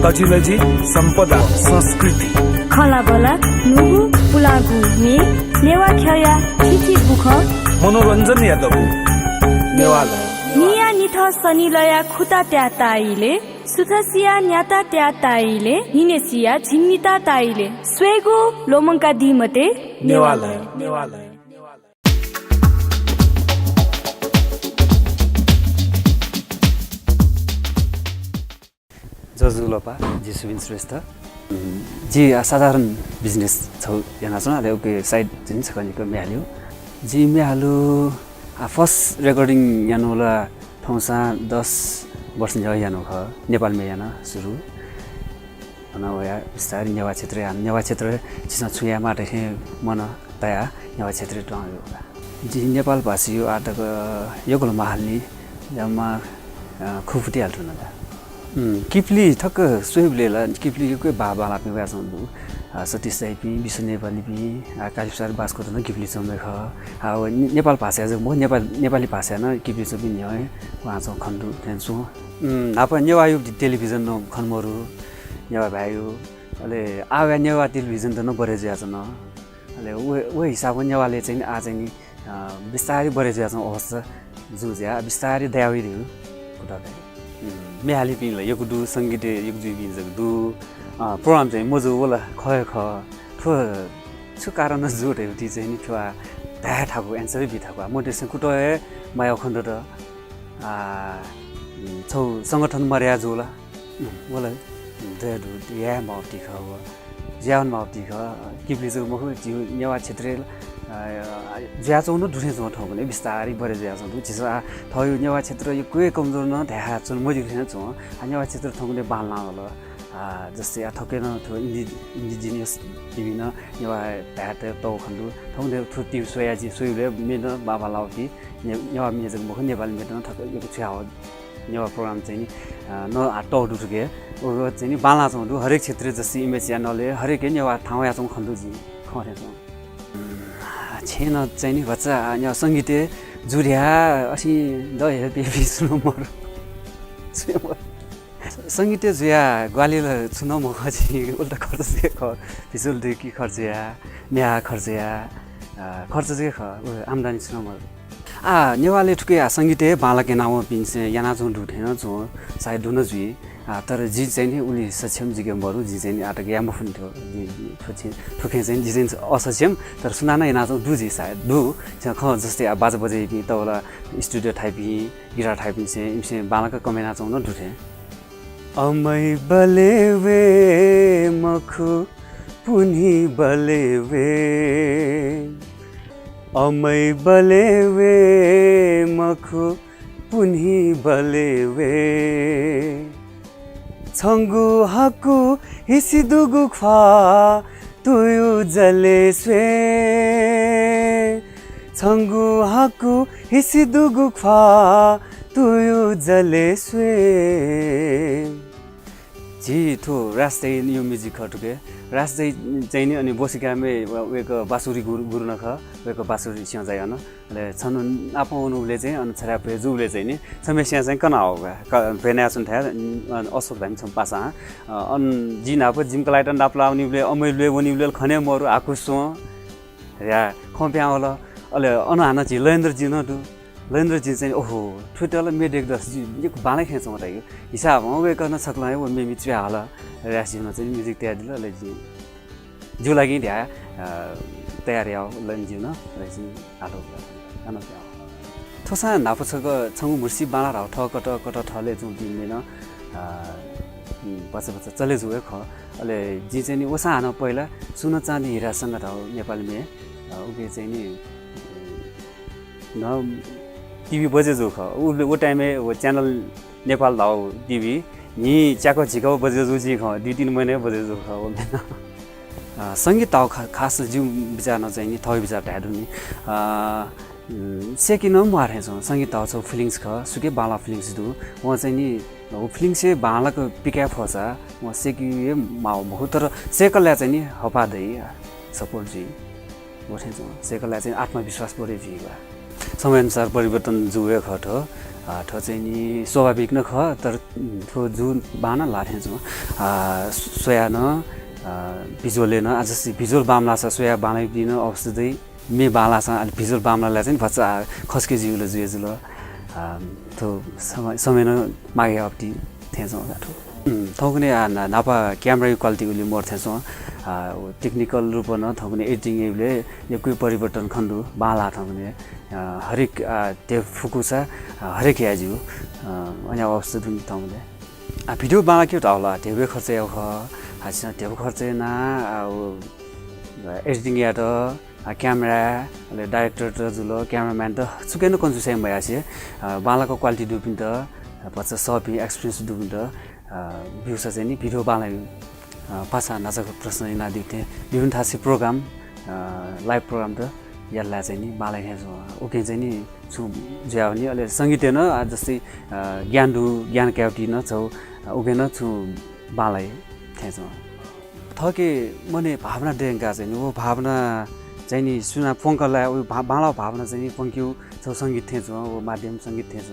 तजिलजी सम्पदा संस्कृति खलाबला नुगु पुलागु मे नेवा ख्या थिथि बुख मनोरञ्जन यादव नेवाला निया निथ सनिलया खुता त्या ताइले सुथसिया न्याता त्या ताइले निनेसिया झिन्निता ताइले स्वेगु लोमंका दिमते नेवाला जजुलोपा जी सुबिन श्रेष्ठ जी साधारण बिजनेस छौ यहाँ छ अहिले ओके साइड जुन छ कनिको म्याल्यो जी म्याल्यो फर्स्ट रेकर्डिङ यानो होला ठाउँसा 10 वर्ष यानो ख नेपालमा याना सुरु अनि वया बिस्तारै नेवा क्षेत्र चिसा छुया माटे मन तया नेवा क्षेत्र टंग्यो जी नेपाल भाषी यो आटक यो गोल महाल्नी जम्मा खुफुटी हाल्थु न किप्ली ठक्क सोइबलेला किप्ली कोही बाबा लाग्ने भए छन् सतीश राई पि विश्व नेपाली पि कालिसार बासको त किप्ली चम्दै ख नेपाल भाषा चाहिँ म नेपाली भाषा न किप्ली चाहिँ पनि है उहाँ चाहिँ खण्डु टेन्सु आप नेवा यो टेलिभिजन न खनमरु नेवा भ्यायो अहिले आवा नेवा टेलिभिजन त न बढे ज्या छ न अहिले ओ हिसाबको नेवाले चाहिँ आ चाहिँ नि बिस्तारै बढे ज्या छ अवस्था जुज्या बिस्तारै दयाविदियो कुटा मेहाली पिन यो गुडु संगीत यो जुबि जगदु प्रोग्राम चाहिँ मजो होला खय ख थो छु कारण जोटे उति चाहिँ नि थवा धा ठाको एन्सर बिथाको मोटिभेसन कुटय माया खण्ड त छौ संगठन मर्या जोला होला देदु या माउटी ख ज्यान माउटी ख किप्ली जो मखु जिउ नेवा क्षेत्र ज्या चौन दुठे जो ठाउँ भने बिस्तारै बढे ज्या चौन छिसो थयो नेवा क्षेत्र यो कुए कमजोर न धा चुन मजिखेन छु नेवा क्षेत्र ठाउँले बाल्ना होला जस्तै ठकेन थियो इन्डिजिनियस विभिन्न नेवा भ्याट तौ खण्डु ठाउँले थुति सोयाजी सोइले मेन बाबा लाउटी नेवा मेजक मख नेपाली मेटन ठक यो छ्या हो नेवा प्रोग्राम चाहिँ नि न आटौ दुटके ओ चाहिँ नि बाल्ना चौँ हरेक क्षेत्र जस्तै इमेज च्यानलले हरेक नेवा ठाउँ या चौँ खण्डु जी खरे चौँ छेन चाहिँ नि बच्चा यहाँ सङ्गीत जुर्या असी द हेपी सुनो मर सङ्गीत जुया ग्वालियर सुनो म खजी उल्टा खर्च ख फिसुल देखि खर्चया म्या खर्चया खर्च चाहिँ ख आम्दानी सुनो मर नेवाले ठुके सङ्गीत बालके नाउ पिन्से याना जुन दुठेन जो सायद दुन जुई तर जी चाहिँ नि उनी सक्षम जिगमहरु जी चाहिँ आटक याम फुन्थ्यो ठुके चाहिँ जी चाहिँ असक्षम तर सुनाना याना जो दुजी सायद दु ख जस्तै बाजा बजे पि तवला स्टुडियो टाइपि गिटार टाइपि से इमसे बालका कमेना चौ न दुठे अमै बलेवे मखु पुनी बलेवे अमै बलेवे मखु पुनी बलेवे छंगु हाकु हिसिदुगु ख्वा तुयु जले स्वे छंगु हाकु हिसिदुगु ख्वा तुयु जले स्वे जी थो रास्ते यो म्युजिक खटुके रास्ते चाहिँ नि अनि बोसिकामे वेक बासुरी गुरु नख वेक बासुरी सिया जाय न ले छन आपाउनुले चाहिँ अनि छरा पे जुले चाहिँ नि समस्या चाहिँ कना हो भेना सुन था अशोक धाम छम पासा अन जिना प जिम कलाइटन डाप्लाउनीले अमैले वनीले खने मरु आकुसो या खप्या होला अले अन हाना जि लेन्द्र जि न दु लेन्द्र जी चाहिँ ओहो ठुटल मेडेक दस जी यो बानै खेच म यो हिसाब हो वे गर्न सक्ला है वो मेमी च्या होला रासिमा चाहिँ म्युजिक तयार दिल ले जी जो लागि ध्या तयार याउ लन जी न रासि आलो अन थोसा नापछको छंगु मुर्सी बाला राउ ठ कट ठले जु दिने न बच्चा चले जुए ख अले जी चाहिँ नि ओसा हान पहिला सुन चाँदी हिरा सँग राउ नेपालमे उके चाहिँ नि न टिभी बजे जो ख वो टाइममे वो च्यानल नेपाल धाउ टिभी नि च्याको झिकाउ बजे जो जी ख 2-3 महिना बजे जो ख संगीत ताउ खास जिउ विचार न चाहिँ नि थय विचार ढाडु नि सेकिन मारे छ संगीत ताउ छ फिलिंग्स ख सुके बाला फिलिंग्स दु म चाहिँ नि वो फिलिंग्स से बालाको पिकअप फसा म सेकि माउ बहुत तर सेकलला चाहिँ नि हपा दई सपोर्ट जी बोथे छ सेकलला चाहिँ आत्मविश्वास बढे जी समयअनुसार परिवर्तन जुए खट ठो चाहिँ नि स्वाभाविक न ख तर ठो जुन बान लाथे छ सोया न भिजुअलले न आज भिजुअल बामला छ सोया बानै दिन अवस्थै मे बाला छ अलि भिजुअल बामलालाई चाहिँ भच्चा खस्के जिउले जुएजुल थो समय न मागे अपटी थेछ गाठो थौकने नापा क्यामेरा क्वालिटी उले मोर थेछ टेक्निकल रूप न थौकने एडिटिङ एले यो कोही परिवर्तन खण्डु बाला थौकने हरेक त्यो फुकुसा हरेक याजु अनि अवस्था दुन थौकने भिडियो बाला के होला त्यो खर्च यो ख हासिना त्यो खर्च ना एडिटिङ या त क्यामेरा ले डाइरेक्टर त जुलो क्यामेराम्यान त सुकै न कन्जुसाइ भयासे बालाको क्वालिटी दुपिन त पछ सपी एक्सपिरियन्स दुपिन त भ्युसा चाहिँ नि भिडियो बाला पासा नाचको प्रश्न ना दिथे विभिन्न थासी प्रोग्राम लाइभ प्रोग्राम त यसलाई चाहिँ नि बाला हेर्छ ओके चाहिँ नि छु ज्याउ नि अहिले सङ्गीत न जस्तै ज्ञान क्याउटी न छौ ओके न छु बाला हेर्छ थके मने भावना डेङ्का चाहिँ नि वो भावना चाहिँ नि सुना फोङ्कलाई बाला भावना चाहिँ नि फोङ्क्यु छौ सङ्गीत थिएछ वो माध्यम सङ्गीत थिएछ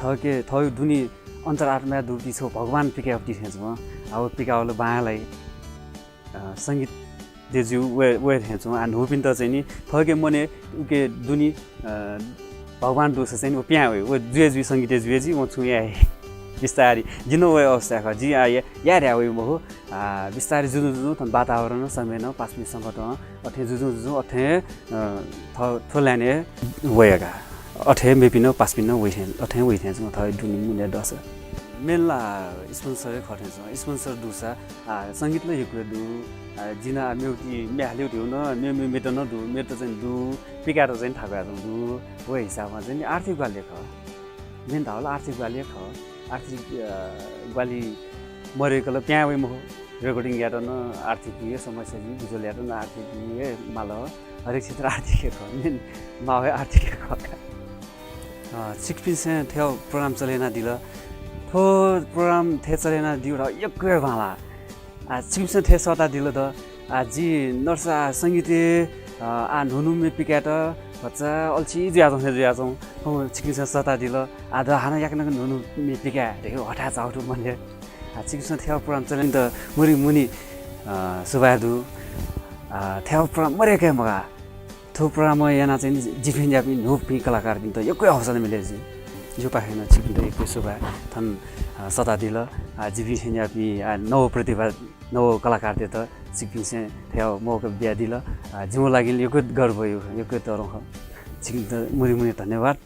थके थयो दुनी अन्तरात्मा दुर्ती छौ भगवान पिकाउटी थिएछ अब पिकाउले बायालाई सङ्गीत देजु वे थिएछ अनि हुपिन त चाहिँ नि थके मने उके दुनी भगवान दुस चाहिँ वो प्या हो जुएजु सङ्गीत जुएजी म छु या बिस्तारी जिनो वे अवस्था ख जी यार या वे म हो बिस्तारी जुजु थन वातावरण समय न 5 मिनट संगत अथे जुजु अथे थोलाने वेगा अथे मेपिन 5 मिनट वे अथे वे थे म थय दुनी मुने दस मेला स्पोन्सर खटे छ स्पोन्सर दुसा संगीत ल यकुले दु जिना मेउटी म्याल्यु दिउ न मे मेट न दु मेट चाहिँ दु पिकार चाहिँ थाका दु वो हिसाबमा चाहिँ आर्थिक गाले ख मेन त होला आर्थिक गाले ख आर्थिक गाली मरेकल प्या वे म रेकर्डिङ या न आर्थिक ये समस्या जी भिजुअल या न आर्थिक ये माल हरेक क्षेत्र आर्थिक ख मेन मावे आर्थिक ख 6% थियो प्रोग्राम चलेना दिल थो प्रोग्राम थे चलेना दिउरा यक्कै भाला चिमसे थे सता दिल त जी नर्सा संगीते नुनुमे पिकाट बच्चा अल्छी ज्याजौ चिकित्सा सता दिल आधा हाना याकन नुनुमे पिका रे हटा जाउटु मनले चिकित्सा थियो प्रोग्राम चलेन त मुरी मुनि सुबादु थियो प्रोग्राम मरेकै मगा थो प्रोग्राम याना चाहिँ जिफिन जापि नोपी कलाकार किन त यक्कै अवसर मिलेजी जो पाखेन चिकिन त एकै सुबा थन सता दिल जिफिन छ्यापि नव प्रतिभा नव कलाकार त चिकिन से थियो मौका बिया दिल जिउ लागि यक्कै गर्व यो यक्कै तरह चिकिन त मुरी मुनि धन्यवाद